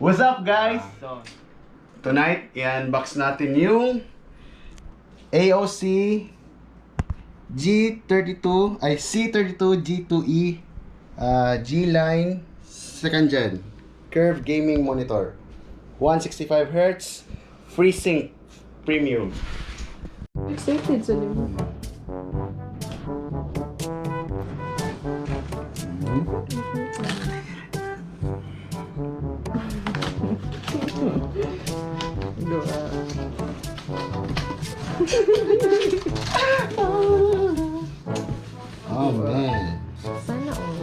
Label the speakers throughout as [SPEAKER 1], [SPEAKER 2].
[SPEAKER 1] What's up guys? Tonight, i-unbox natin yung AOC G32 ay C32 G2E G-Line 2nd Gen Curve Gaming Monitor 165Hz FreeSync Premium.
[SPEAKER 2] Excited sa nimo.
[SPEAKER 1] Oh man.
[SPEAKER 2] Sana all.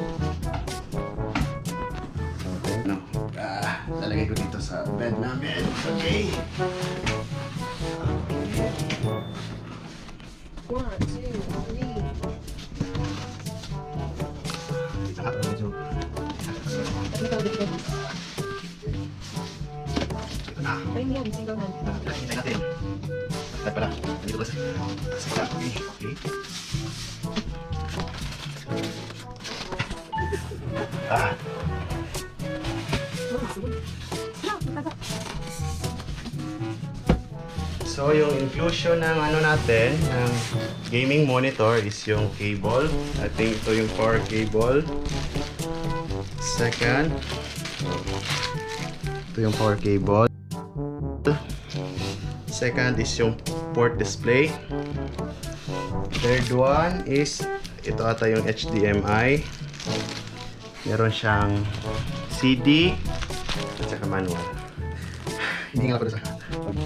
[SPEAKER 1] Okay, no. Lalagay ko dito sa bed namin. Okay.
[SPEAKER 2] 1, 2, 3.
[SPEAKER 1] Dito ka, medyo.
[SPEAKER 2] Ikaw dito.
[SPEAKER 1] Ito na.
[SPEAKER 2] Ay, mo, single hand.
[SPEAKER 1] Hintay natin. Hintay pala. Dito ba sa isa. Okay. Okay. So yung inclusion ng ano natin, ng gaming monitor is yung cable. I think ito yung power cable. Second, ito yung power cable. Second is yung port display. Third one is ito ata yung HDMI. Meron siyang CD at saka manual. Hindi nga ako sa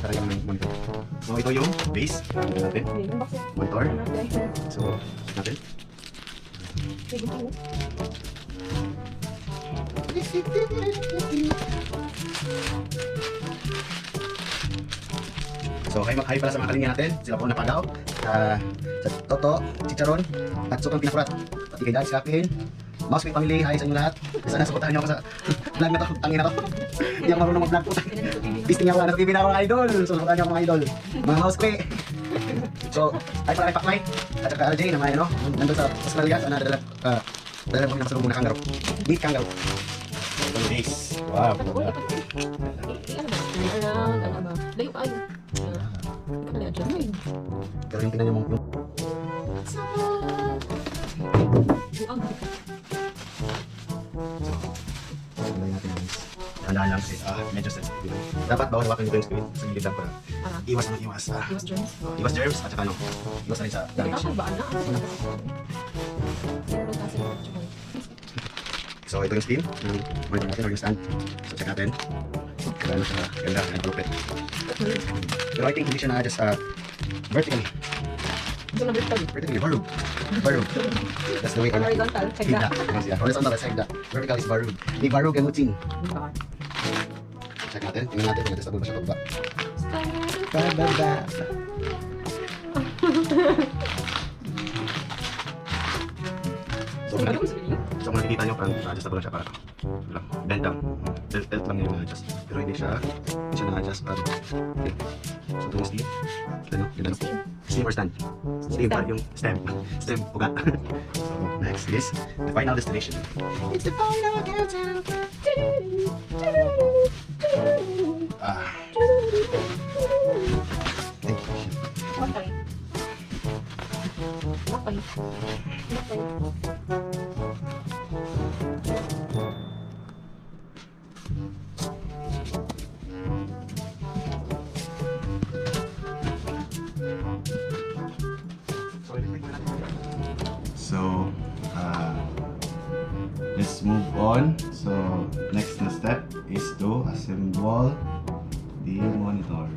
[SPEAKER 1] talagang monitor. So ito yung base natin. Monitor. So natin. So hi pala sa mga kalinga natin. Sila po napagaw. Sa Toto, Chicharon, Tatsok ang pinakurat. Pati kay Dad, si Kapin, Mouse Queen Family, hi sa inyo lahat. Sana supportahan niyo ako sa vlog na to. Tangin na to. Hindi ako marunong mag-vlog po. Listing ako na TV na ako mga idol. So supportahan niyo ako mga idol. Mga Mouse Queen. So hi pala kay Pakmay at saka RJ na may ano, nandun sa Australia. Sana dala mo na sa lubong na kangaroo. Meet kangaroo. Nice. Wow.
[SPEAKER 2] Layo pa ayo.
[SPEAKER 1] Pero yung tingnan niyo yung tandaan lang kasi medyo sensitive. Dapat bawal hawakan nito yung screen sa gilid lang para iwas ng iwas.
[SPEAKER 2] Iwas germs.
[SPEAKER 1] Iwas germs at saka ano, iwas na rin sa damage. So ito yung screen ng monitor natin or yung stand. So check natin. Kaya siya ganda and malupit. Pero I think hindi siya na-adjust vertically. Vertically, barug. That's the way.
[SPEAKER 2] Horizontal, hagda.
[SPEAKER 1] Horizontal is hagda. Vertical is barug. May barug and mutin. Check natin. Tingnan natin kung adjustable ba siya pababa. Pababa. So kung nakikita nyo, parang adjustable lang siya para bend down. Tilt lang yung na-adjust. Pero hindi siya na-adjust para okay. So ito yung steam. Ganda po. Steam or stand? Steam para yung stem. Stem, uga. So next is the final destination. It's the final countdown. So, let's move on. So, next na step is to assemble the monitor.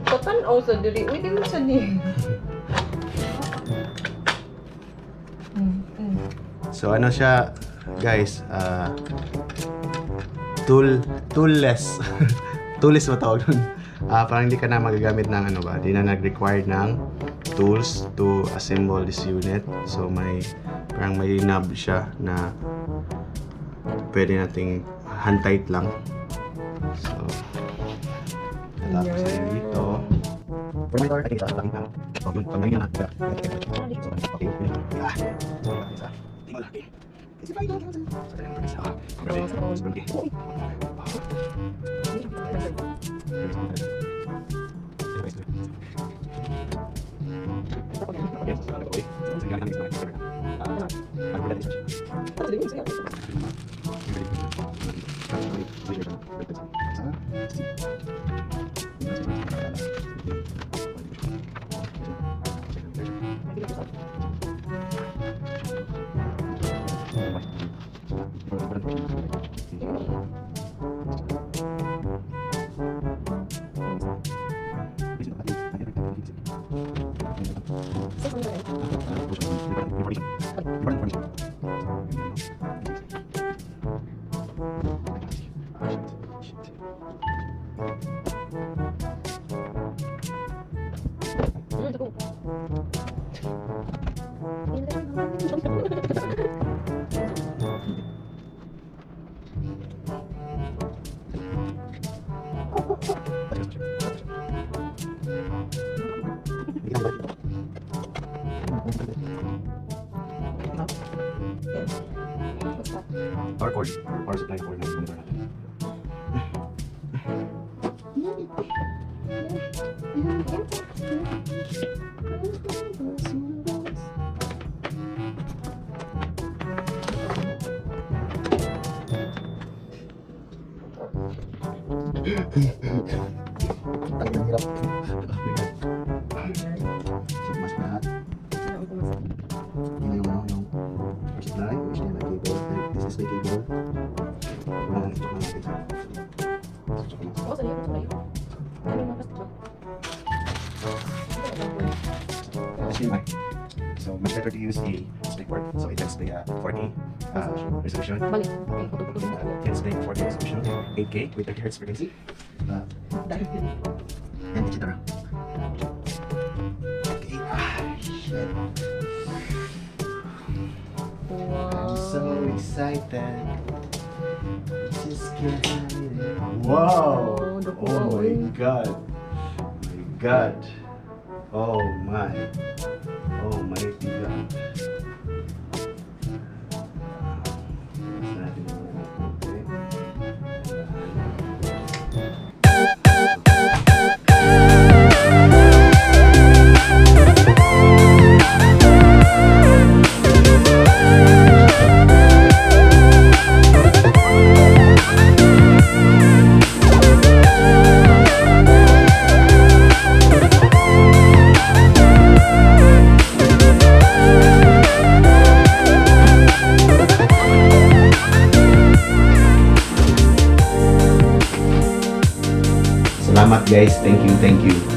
[SPEAKER 2] Patanaw sa dili. Uy, di mo sa ni.
[SPEAKER 1] So, ano siya, guys, toolless. Toolless ba tawag nun? Parang hindi ka na magagamit ng ano ba, hindi na nag-require ng tools to assemble this unit. So parang may knob siya na pwede nating hand tight lang. So tapos ay dito. Thermometer, ay isa, laki na. So, yun, pag nangyayang na. So, okay, yun. Ah, isa. Tingol, okay. Kasi pa yun, so, dali mo isa. Grabe, super okay. Power cord, power supply cord ng monitor natin. Ang hirap. So, mas lahat. Yun yung yung power supply, HDMI cable, this is the cable. Wala na ito natin sa. HDMI. So much better to use a display port. So it can display 4K resolution. It can display 4K resolution, 8K with 30 Hz frequency. And etc. Okay. Shit. I'm so excited. Just can't hide it. Wow! Oh my god. My god. Oh my. Oh my god. Salamat guys, thank you.